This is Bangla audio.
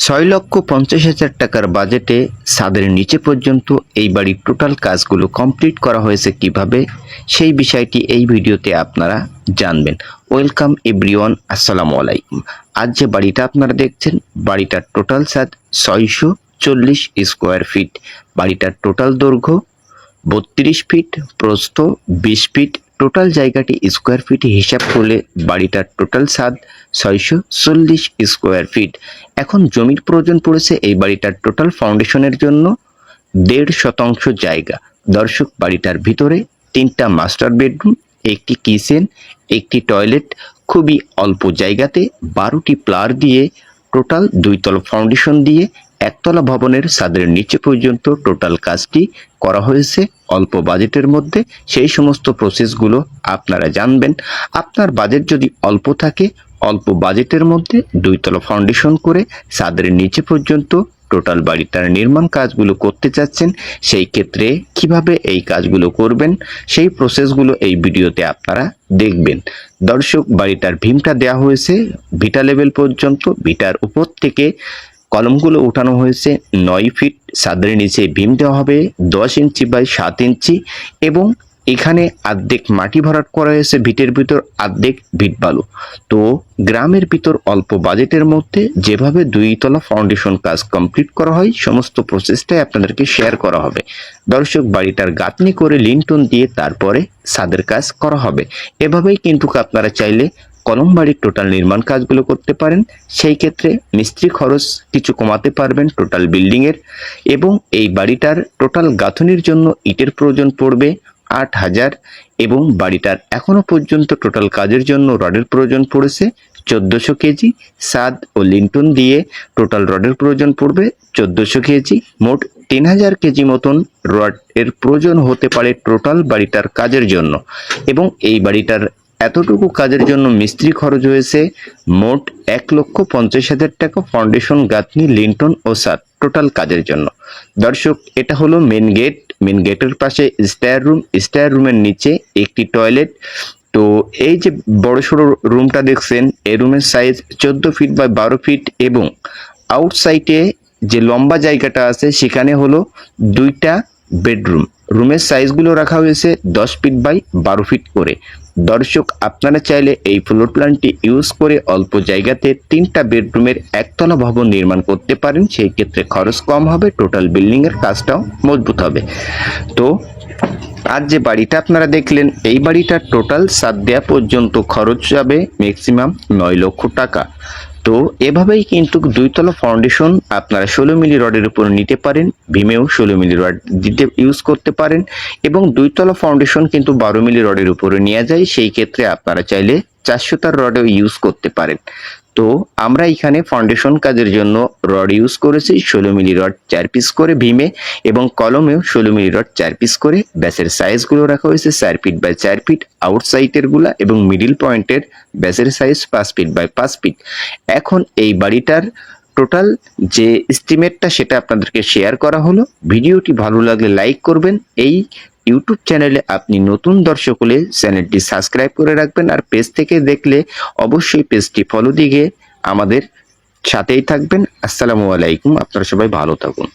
6,50,000 টাকার বাজেটে ছাদের নিচে পর্যন্ত এই বাড়ির টোটাল কাজগুলো কমপ্লিট করা হয়েছে কিভাবে, সেই বিষয়টি এই ভিডিওতে আপনারা জানবেন। ওয়েলকাম এভরিওয়ান, আসসালামু আলাইকুম। আজ যে বাড়িটা আপনারা দেখছেন, বাড়িটার টোটাল ছাদ 640 স্কোয়ার ফিট। বাড়িটার টোটাল দৈর্ঘ্য 32 ফিট, প্রস্থ 20 ফিট। টোটাল জায়গাটি স্কোয়ার ফিট হিসাব করলে বাড়িটার টোটাল ছাদ 640 স্কোয়ার ফিট। এখন জমির প্রয়োজন পড়েছে এই বাড়িটার টোটাল ফাউন্ডেশনের জন্য 1.5 শতাংশ জায়গা। দর্শক, বাড়িটার ভিতরে 3টা মাস্টার বেডরুম, একটি কিচেন, একটি টয়লেট, খুবই অল্প জায়গাতে 12টি প্লার দিয়ে টোটাল 2 তলা ফাউন্ডেশন দিয়ে একতলা ভবনের ছাদের নিচে পর্যন্ত টোটাল কাজটি করা হয়েছে অল্প বাজেটের মধ্যে। সেই সমস্ত প্রসেসগুলো আপনারা জানবেন। আপনার বাজেট যদি অল্প থাকে, অল্প বাজেটের মধ্যে 2 তলা ফাউন্ডেশন করে ছাদের নিচে পর্যন্ত টোটাল বাড়িটার নির্মাণ কাজগুলো করতে চাচ্ছেন, সেই ক্ষেত্রে কিভাবে এই কাজগুলো করবেন সেই প্রসেসগুলো এই ভিডিওতে আপনারা দেখবেন। দর্শক, বাড়িটার ভীমটা দেওয়া হয়েছে ভিটা লেভেল পর্যন্ত। ভিটার উপর থেকে কলমগুলো উঠানো হয়েছে 9 ফিট। ছাদের নিচে ভীম দেওয়া হবে 10 ইঞ্চি বাই 7 ইঞ্চি, এবং এখানে অর্ধেক মাটি ভরাট করা হয়েছে ভিটের ভিতর, অর্ধেক ভিট বালু। তো গ্রামের ভিতর অল্প বাজেটের মধ্যে যেভাবে 2 তলা ফাউন্ডেশন কাজ কমপ্লিট করা হয়, সমস্ত প্রসেসটাই আপনাদেরকে শেয়ার করা হবে। দর্শক, বাড়িটার গাঁথনি করে লিনটন দিয়ে তারপরে ছাদের কাজ করা হবে। এভাবেই কিন্তু আপনারা চাইলে কলম বাড়ির টোটাল নির্মাণ কাজগুলো করতে পারেন। সেই ক্ষেত্রে মিস্ত্রি খরচ কিছু কমাতে পারবেন টোটাল বিল্ডিং এর। এবং এই বাড়িটার টোটাল গাঁথনির জন্য ইটের প্রয়োজন পড়বে 8,000, এবং বাড়িটার এখনো পর্যন্ত টোটাল কাজের জন্য রডের প্রয়োজন পড়েছে 1400 কেজি। ছাদ ও লিনটন দিয়ে টোটাল রডের প্রয়োজন পড়বে 1400 কেজি। মোট 3000 কেজি মতন রড এর প্রয়োজন হতে পারে টোটাল বাড়িটার কাজের জন্য। এবং এই বাড়িটার এতটুকু কাজের জন্য মিস্ত্রি খরচ হয়েছে মোট 1,50,000 টাকা, ফাউন্ডেশন, গাঁথনি, লিনটন ও ছাদ টোটাল কাজের জন্য। দর্শক, এটা হলো মেন গেট। মেন গেটের পাশে স্টায়ার রুম, স্টায়ার রুমের নিচে একটি টয়লেট। তো এই যে বড় সড়ো রুমটা দেখছেন, এই রুমের সাইজ 14 ফিট বাই 12 ফিট, এবং আউটসাইডে যে লম্বা জায়গাটা আছে সেখানে হলো 2টা বেডরুম। রুমের সাইজগুলো রাখা হয়েছে 10 ফিট বাই 12 ফিট করে। দর্শক, আপনারা চাইলে এই ফ্লোর প্ল্যানটি ইউজ করে অল্প জায়গাতে 3টা বেডরুমের একতলা ভবন নির্মাণ করতে পারেন। সেই ক্ষেত্রে খরচ কম হবে, টোটাল বিল্ডিং এর কাজটাও মজবুত হবে। তো আজ যে বাড়িটা আপনারা দেখলেন, এই বাড়িটার টোটাল ছাদ দেওয়া পর্যন্ত খরচ যাবে ম্যাক্সিমাম 9 লক্ষ টাকা। তো এভাবেই কিন্তু 2 তলা ফাউন্ডেশন আপনারা 16 মিলি রডের উপর নিতে পারেন। ভীমেও 16 মিলি রড দিতে ইউজ করতে পারেন, এবং 2 তলা ফাউন্ডেশন কিন্তু 12 মিলি রডের উপরে নেওয়া যায়। সেই ক্ষেত্রে আপনারা চাইলে 400 তার রডও ইউজ করতে পারেন। তো আমরা এখানে ফাউন্ডেশন কাজের জন্য রড ইউজ করেছি 16 মিলি রড 4 পিস করে ভীমে, এবং কলমেও 16 মিলি রড 4 পিস করে। ব্যাসের সাইজগুলো রাখা হয়েছে 4 ফিট বাই 4 ফিট আউটসাইডের গুলা, এবং মিডিল পয়েন্টের ব্যাসের সাইজ 5 ফিট বাই 5 ফিট। এখন এই বাড়িটার টোটাল যে এস্টিমেটটা সেটা আপনাদেরকে শেয়ার করা হলো। ভিডিওটি ভালো লাগলে লাইক করবেন। এই ইউটিউব চ্যানেলে আপনি নতুন দর্শক হলে চ্যানেলটি সাবস্ক্রাইব করে রাখবেন, আর পেজ থেকে দেখলে অবশ্যই পেজটি ফলো দিয়ে আমাদের সাথেই থাকবেন। আসসালামু আলাইকুম, আপনারা সবাই ভালো থাকুন।